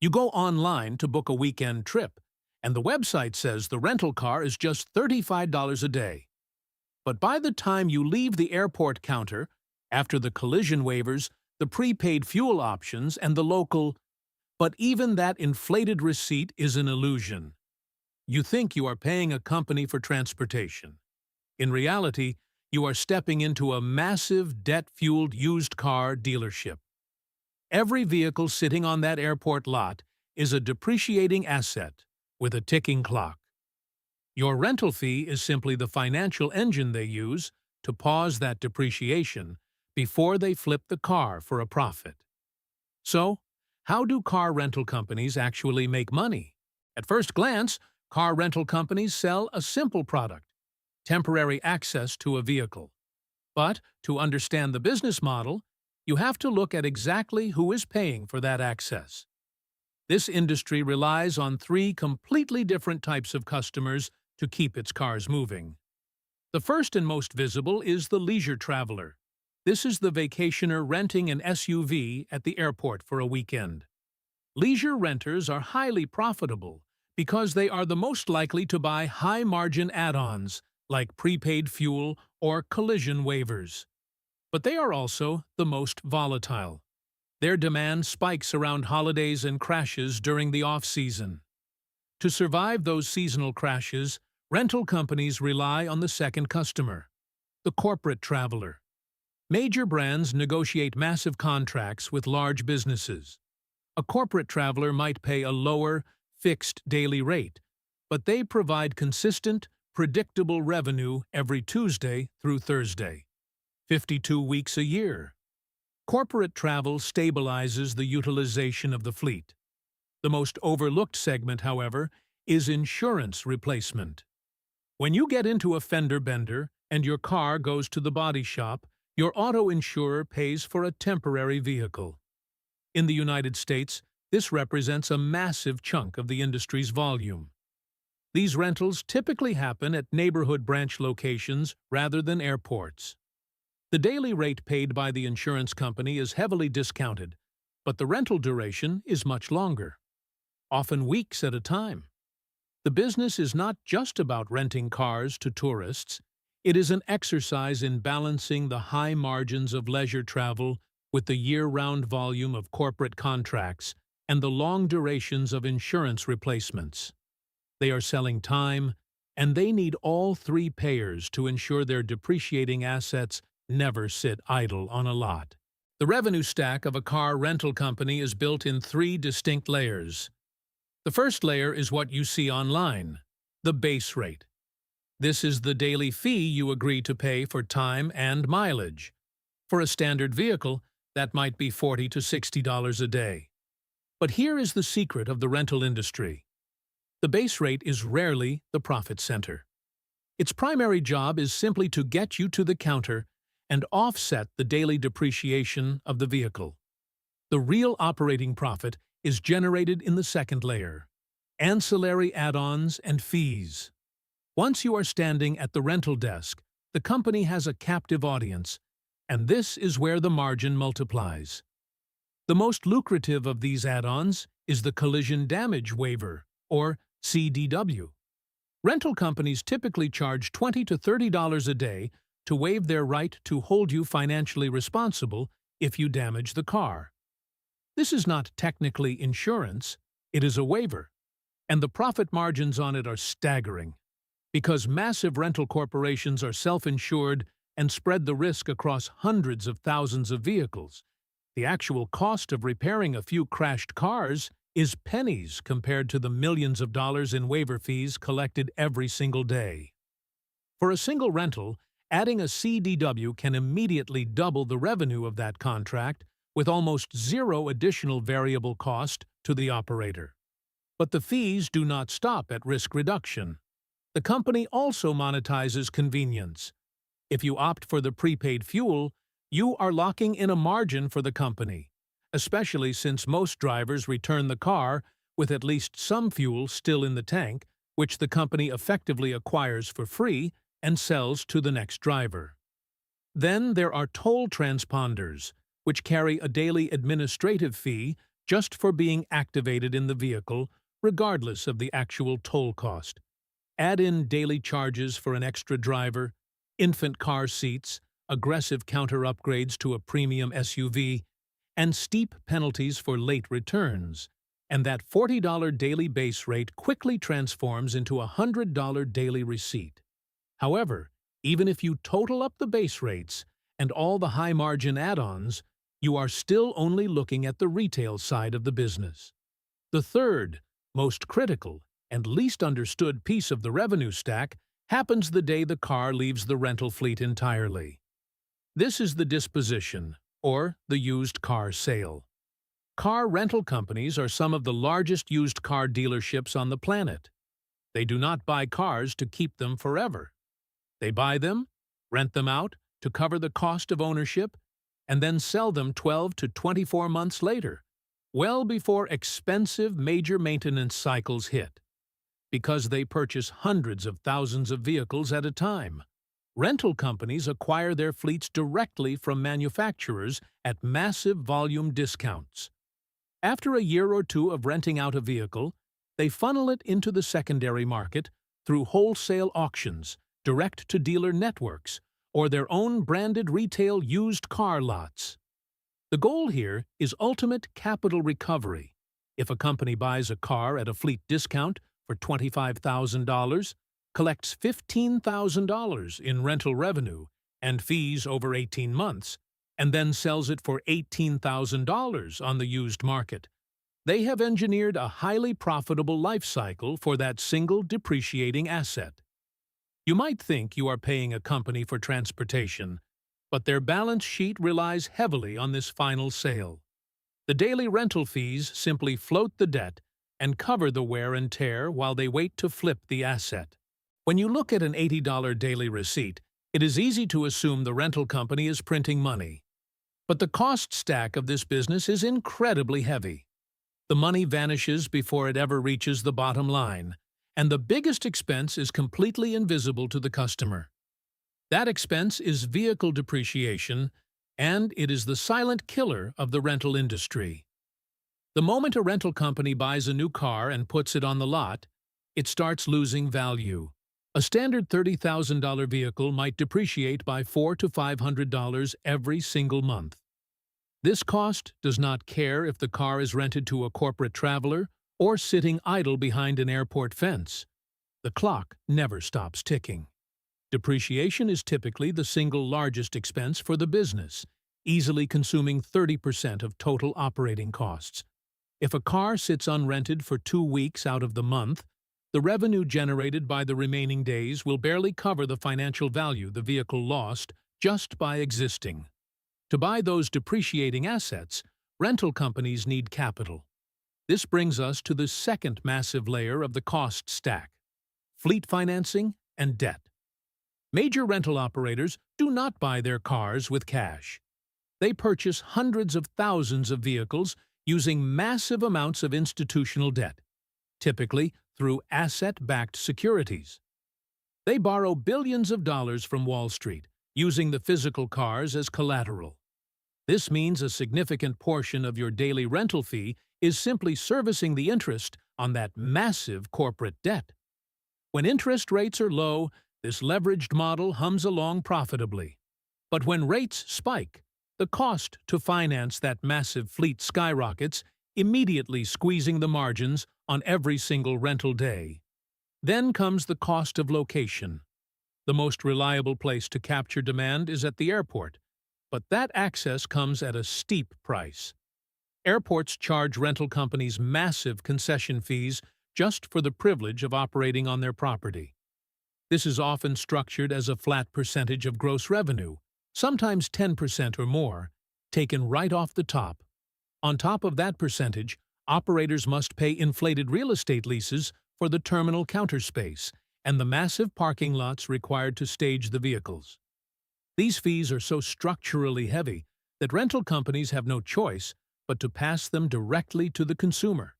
You go online to book a weekend trip, and the website says the rental car is just $35 a day. But by the time you leave the airport counter, after the collision waivers, the prepaid fuel options, and the local, but even that inflated receipt is an illusion. You think you are paying a company for transportation. In reality, you are stepping into a massive, debt-fueled used car dealership. Every vehicle sitting on that airport lot is a depreciating asset with a ticking clock. Your rental fee is simply the financial engine they use to pause that depreciation before they flip the car for a profit. So, how do car rental companies actually make money? At first glance, car rental companies sell a simple product: temporary access to a vehicle. But to understand the business model, you have to look at exactly who is paying for that access. This industry relies on three completely different types of customers to keep its cars moving. The first and most visible is the leisure traveler. This is the vacationer renting an SUV at the airport for a weekend. Leisure renters are highly profitable because they are the most likely to buy high-margin add-ons like prepaid fuel or collision waivers. But they are also the most volatile. Their demand spikes around holidays and crashes during the off-season. To survive those seasonal crashes, rental companies rely on the second customer, the corporate traveler. Major brands negotiate massive contracts with large businesses. A corporate traveler might pay a lower, fixed daily rate, but they provide consistent, predictable revenue every Tuesday through Thursday, 52 weeks a year. Corporate travel stabilizes the utilization of the fleet. The most overlooked segment, however, is insurance replacement. When you get into a fender bender and your car goes to the body shop, your auto insurer pays for a temporary vehicle. In the United States, this represents a massive chunk of the industry's volume. These rentals typically happen at neighborhood branch locations rather than airports. The daily rate paid by the insurance company is heavily discounted, but the rental duration is much longer, often weeks at a time. The business is not just about renting cars to tourists. It is an exercise in balancing the high margins of leisure travel with the year-round volume of corporate contracts and the long durations of insurance replacements. They are selling time, and they need all three payers to ensure their depreciating assets never sit idle on a lot. The revenue stack of a car rental company is built in three distinct layers. The first layer is what you see online, the base rate. This is the daily fee you agree to pay for time and mileage. For a standard vehicle, that might be $40 to $60 a day. But here is the secret of the rental industry. The base rate is rarely the profit center. Its primary job is simply to get you to the counter and offset the daily depreciation of the vehicle. The real operating profit is generated in the second layer: ancillary add-ons and fees. Once you are standing at the rental desk, the company has a captive audience, and this is where the margin multiplies. The most lucrative of these add-ons is the collision damage waiver, or CDW. Rental companies typically charge $20 to $30 a day to waive their right to hold you financially responsible if you damage the car. This is not technically insurance, it is a waiver, and the profit margins on it are staggering. Because massive rental corporations are self-insured and spread the risk across hundreds of thousands of vehicles, the actual cost of repairing a few crashed cars is pennies compared to the millions of dollars in waiver fees collected every single day. For a single rental, adding a CDW can immediately double the revenue of that contract with almost zero additional variable cost to the operator. But the fees do not stop at risk reduction. The company also monetizes convenience. If you opt for the prepaid fuel, you are locking in a margin for the company, especially since most drivers return the car with at least some fuel still in the tank, which the company effectively acquires for free and sells to the next driver. Then there are toll transponders, which carry a daily administrative fee just for being activated in the vehicle, regardless of the actual toll cost. Add in daily charges for an extra driver, infant car seats, aggressive counter upgrades to a premium SUV, and steep penalties for late returns, and that $40 daily base rate quickly transforms into a $100 daily receipt. However, even if you total up the base rates and all the high-margin add-ons, you are still only looking at the retail side of the business. The third, most critical, and least understood piece of the revenue stack happens the day the car leaves the rental fleet entirely. This is the disposition, or the used car sale. Car rental companies are some of the largest used car dealerships on the planet. They do not buy cars to keep them forever. They buy them, rent them out to cover the cost of ownership, and then sell them 12 to 24 months later, well before expensive major maintenance cycles hit. Because they purchase hundreds of thousands of vehicles at a time, rental companies acquire their fleets directly from manufacturers at massive volume discounts. After a year or two of renting out a vehicle, they funnel it into the secondary market through wholesale auctions, direct-to-dealer networks, or their own branded retail used car lots. The goal here is ultimate capital recovery. If a company buys a car at a fleet discount for $25,000, collects $15,000 in rental revenue and fees over 18 months, and then sells it for $18,000 on the used market, they have engineered a highly profitable life cycle for that single depreciating asset. You might think you are paying a company for transportation, but their balance sheet relies heavily on this final sale. The daily rental fees simply float the debt and cover the wear and tear while they wait to flip the asset. When you look at an $80 daily receipt, it is easy to assume the rental company is printing money. But the cost stack of this business is incredibly heavy. The money vanishes before it ever reaches the bottom line, and the biggest expense is completely invisible to the customer. That expense is vehicle depreciation, and it is the silent killer of the rental industry. The moment a rental company buys a new car and puts it on the lot, it starts losing value. A standard $30,000 vehicle might depreciate by $400 to $500 every single month. This cost does not care if the car is rented to a corporate traveler or sitting idle behind an airport fence. The clock never stops ticking. Depreciation is typically the single largest expense for the business, easily consuming 30% of total operating costs. If a car sits unrented for 2 weeks out of the month, the revenue generated by the remaining days will barely cover the financial value the vehicle lost just by existing. To buy those depreciating assets, rental companies need capital. This brings us to the second massive layer of the cost stack: fleet financing and debt. Major rental operators do not buy their cars with cash. They purchase hundreds of thousands of vehicles using massive amounts of institutional debt, typically through asset-backed securities. They borrow billions of dollars from Wall Street, using the physical cars as collateral. This means a significant portion of your daily rental fee is simply servicing the interest on that massive corporate debt. When interest rates are low, this leveraged model hums along profitably. But when rates spike, the cost to finance that massive fleet skyrockets, immediately squeezing the margins on every single rental day. Then comes the cost of location. The most reliable place to capture demand is at the airport, but that access comes at a steep price. Airports charge rental companies massive concession fees just for the privilege of operating on their property. This is often structured as a flat percentage of gross revenue, sometimes 10% or more, taken right off the top. On top of that percentage, operators must pay inflated real estate leases for the terminal counter space and the massive parking lots required to stage the vehicles. These fees are so structurally heavy that rental companies have no choice but to pass them directly to the consumer,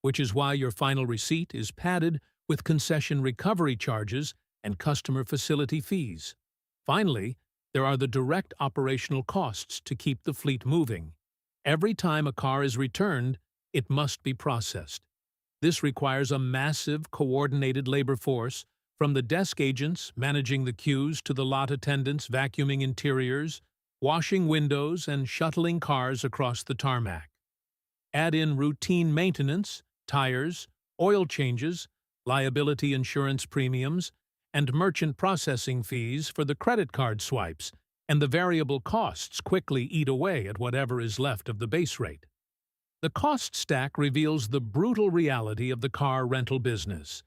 which is why your final receipt is padded with concession recovery charges and customer facility fees. Finally, there are the direct operational costs to keep the fleet moving. Every time a car is returned, it must be processed. This requires a massive, coordinated labor force, from the desk agents managing the queues to the lot attendants vacuuming interiors, washing windows, and shuttling cars across the tarmac. Add in routine maintenance, tires, oil changes, liability insurance premiums, and merchant processing fees for the credit card swipes, and the variable costs quickly eat away at whatever is left of the base rate. The cost stack reveals the brutal reality of the car rental business.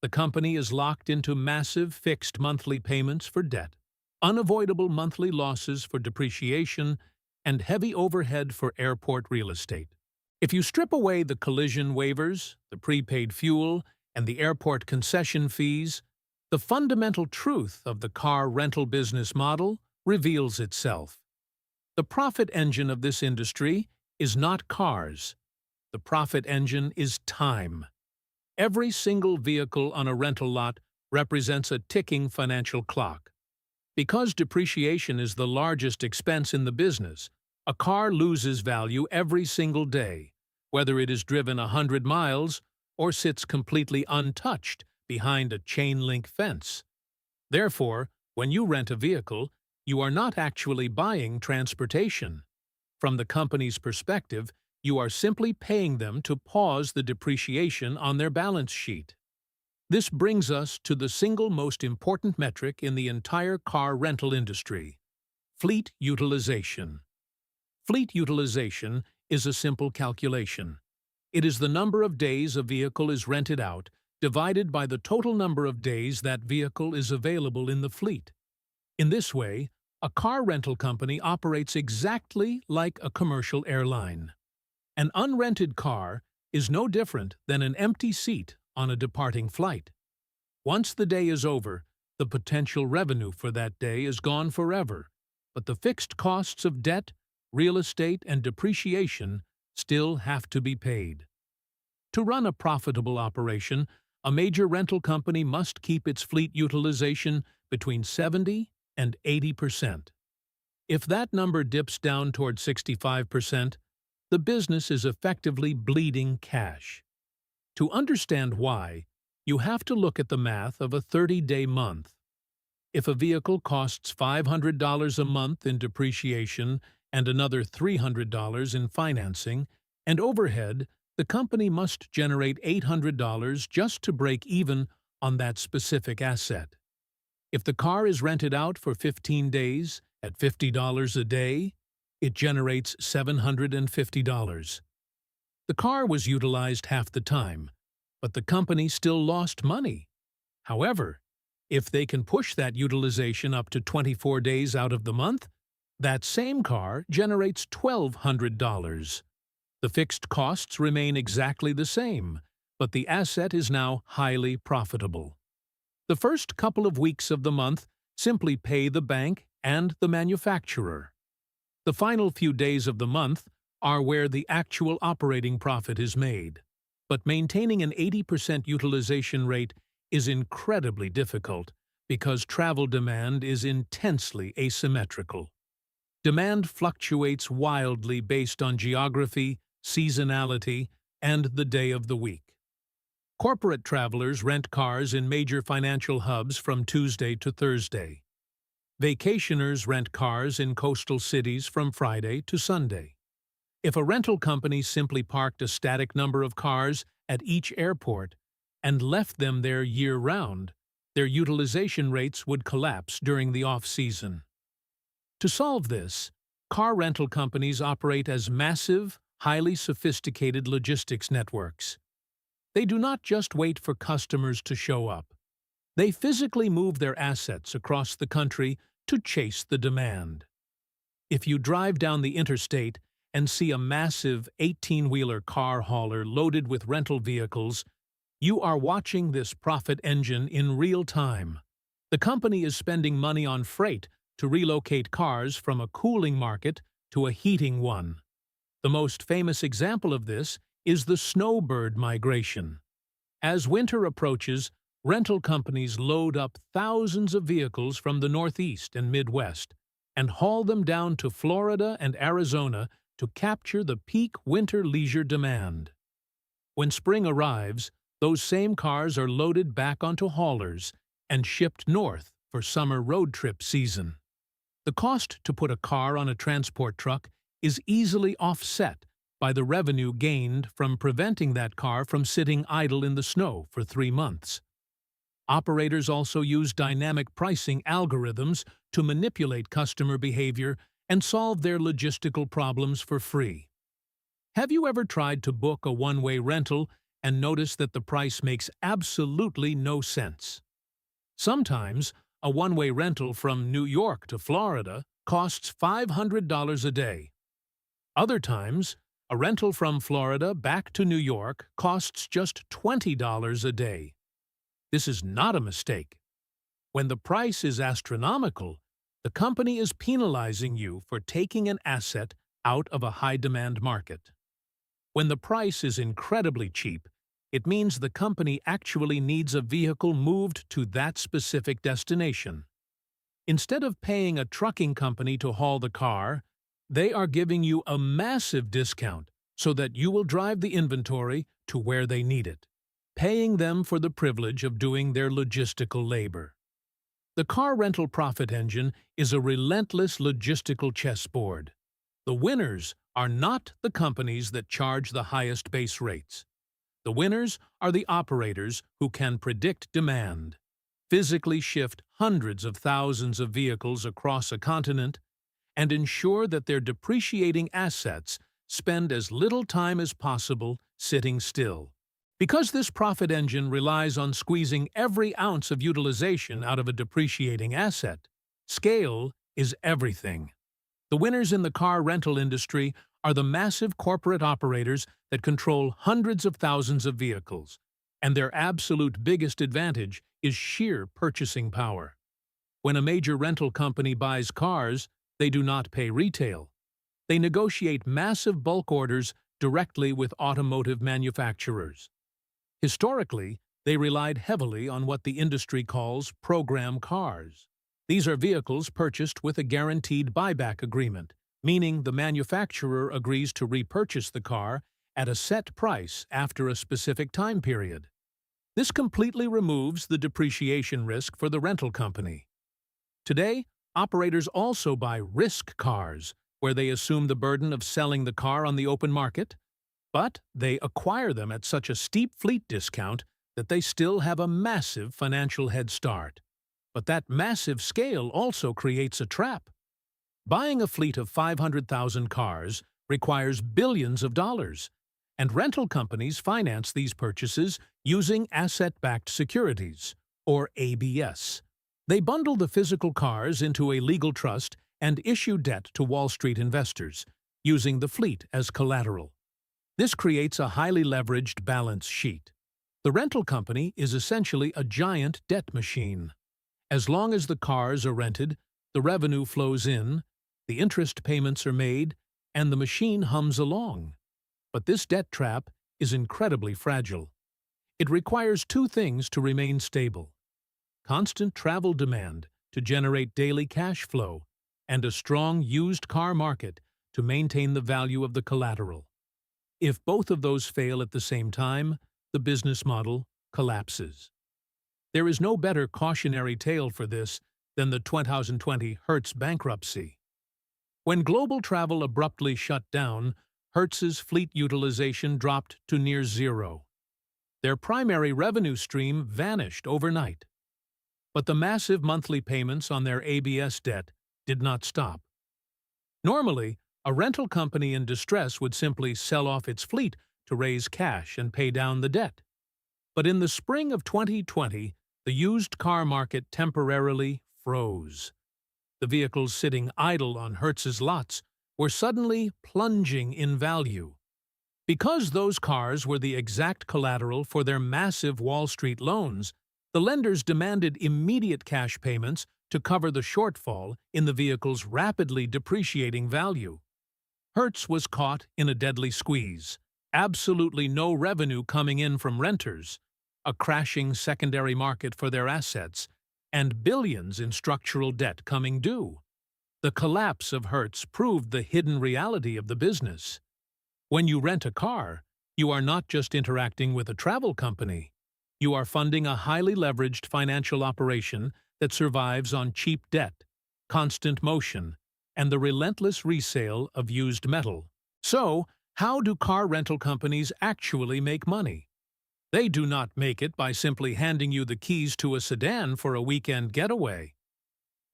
The company is locked into massive fixed monthly payments for debt, unavoidable monthly losses for depreciation, and heavy overhead for airport real estate. If you strip away the collision waivers, the prepaid fuel, and the airport concession fees, the fundamental truth of the car rental business model reveals itself. The profit engine of this industry is not cars. The profit engine is time. Every single vehicle on a rental lot represents a ticking financial clock. Because depreciation is the largest expense in the business, a car loses value every single day, whether it is driven 100 miles or sits completely untouched behind a chain-link fence. Therefore, when you rent a vehicle, you are not actually buying transportation. From the company's perspective, you are simply paying them to pause the depreciation on their balance sheet. This brings us to the single most important metric in the entire car rental industry: fleet utilization. Fleet utilization is a simple calculation. It is the number of days a vehicle is rented out divided by the total number of days that vehicle is available in the fleet. In this way, a car rental company operates exactly like a commercial airline. An unrented car is no different than an empty seat on a departing flight. Once the day is over, the potential revenue for that day is gone forever, but the fixed costs of debt, real estate, and depreciation still have to be paid. To run a profitable operation, a major rental company must keep its fleet utilization between 70 and 80%. If that number dips down toward 65%, the business is effectively bleeding cash. To understand why, you have to look at the math of a 30-day month. If a vehicle costs $500 a month in depreciation and another $300 in financing and overhead, the company must generate $800 just to break even on that specific asset. If the car is rented out for 15 days at $50 a day, it generates $750. The car was utilized half the time, but the company still lost money. However, if they can push that utilization up to 24 days out of the month, that same car generates $1,200. The fixed costs remain exactly the same, but the asset is now highly profitable. The first couple of weeks of the month simply pay the bank and the manufacturer. The final few days of the month are where the actual operating profit is made. But maintaining an 80% utilization rate is incredibly difficult because travel demand is intensely asymmetrical. Demand fluctuates wildly based on geography, seasonality, and the day of the week. Corporate travelers rent cars in major financial hubs from Tuesday to Thursday. Vacationers rent cars in coastal cities from Friday to Sunday. If a rental company simply parked a static number of cars at each airport and left them there year-round, their utilization rates would collapse during the off-season. To solve this, car rental companies operate as massive, highly sophisticated logistics networks. They do not just wait for customers to show up. They physically move their assets across the country to chase the demand. If you drive down the interstate and see a massive 18-wheeler car hauler loaded with rental vehicles, you are watching this profit engine in real time. The company is spending money on freight to relocate cars from a cooling market to a heating one. The most famous example of this is the snowbird migration. As winter approaches, rental companies load up thousands of vehicles from the Northeast and Midwest and haul them down to Florida and Arizona to capture the peak winter leisure demand. When spring arrives, those same cars are loaded back onto haulers and shipped north for summer road trip season. The cost to put a car on a transport truck is easily offset by the revenue gained from preventing that car from sitting idle in the snow for 3 months. Operators also use dynamic pricing algorithms to manipulate customer behavior and solve their logistical problems for free. Have you ever tried to book a one-way rental and noticed that the price makes absolutely no sense? Sometimes, a one-way rental from New York to Florida costs $500 a day. Other times, a rental from Florida back to New York costs just $20 a day. This is not a mistake. When the price is astronomical, the company is penalizing you for taking an asset out of a high-demand market. When the price is incredibly cheap, it means the company actually needs a vehicle moved to that specific destination. Instead of paying a trucking company to haul the car, they are giving you a massive discount so that you will drive the inventory to where they need it, paying them for the privilege of doing their logistical labor. The car rental profit engine is a relentless logistical chessboard. The winners are not the companies that charge the highest base rates. The winners are the operators who can predict demand, physically shift hundreds of thousands of vehicles across a continent, and ensure that their depreciating assets spend as little time as possible sitting still. Because this profit engine relies on squeezing every ounce of utilization out of a depreciating asset, scale is everything. The winners in the car rental industry are the massive corporate operators that control hundreds of thousands of vehicles, and their absolute biggest advantage is sheer purchasing power. When a major rental company buys cars, they do not pay retail. They negotiate massive bulk orders directly with automotive manufacturers. Historically, they relied heavily on what the industry calls program cars. These are vehicles purchased with a guaranteed buyback agreement, meaning the manufacturer agrees to repurchase the car at a set price after a specific time period. This completely removes the depreciation risk for the rental company. Today, operators also buy risk cars, where they assume the burden of selling the car on the open market, but they acquire them at such a steep fleet discount that they still have a massive financial head start. But that massive scale also creates a trap. Buying a fleet of 500,000 cars requires billions of dollars, and rental companies finance these purchases using asset-backed securities, or ABS. They bundle the physical cars into a legal trust and issue debt to Wall Street investors, using the fleet as collateral. This creates a highly leveraged balance sheet. The rental company is essentially a giant debt machine. As long as the cars are rented, the revenue flows in, the interest payments are made, and the machine hums along. But this debt trap is incredibly fragile. It requires two things to remain stable: constant travel demand to generate daily cash flow, and a strong used car market to maintain the value of the collateral. If both of those fail at the same time, the business model collapses. There is no better cautionary tale for this than the 2020 Hertz bankruptcy. When global travel abruptly shut down, Hertz's fleet utilization dropped to near zero. Their primary revenue stream vanished overnight. But the massive monthly payments on their ABS debt did not stop. Normally, a rental company in distress would simply sell off its fleet to raise cash and pay down the debt. But in the spring of 2020, the used car market temporarily froze. The vehicles sitting idle on Hertz's lots were suddenly plunging in value. Because those cars were the exact collateral for their massive Wall Street loans, the lenders demanded immediate cash payments to cover the shortfall in the vehicle's rapidly depreciating value. Hertz was caught in a deadly squeeze. Absolutely no revenue coming in from renters, a crashing secondary market for their assets, and billions in structural debt coming due. The collapse of Hertz proved the hidden reality of the business. When you rent a car, you are not just interacting with a travel company. You are funding a highly leveraged financial operation that survives on cheap debt, constant motion, and the relentless resale of used metal. So, how do car rental companies actually make money? They do not make it by simply handing you the keys to a sedan for a weekend getaway.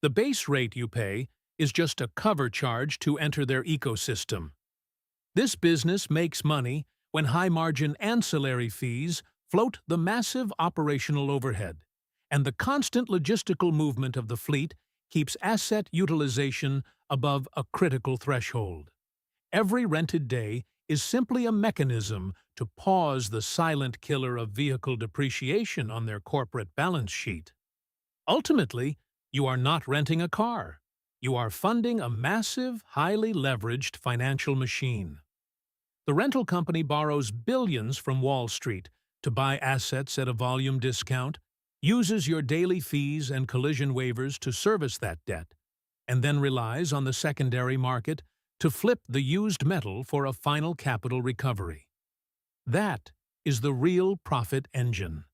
The base rate you pay is just a cover charge to enter their ecosystem. This business makes money when high-margin ancillary fees float the massive operational overhead, and the constant logistical movement of the fleet keeps asset utilization above a critical threshold. Every rented day is simply a mechanism to pause the silent killer of vehicle depreciation on their corporate balance sheet. Ultimately, you are not renting a car. You are funding a massive, highly leveraged financial machine. The rental company borrows billions from Wall Street to buy assets at a volume discount, uses your daily fees and collision waivers to service that debt, and then relies on the secondary market to flip the used metal for a final capital recovery. That is the real profit engine.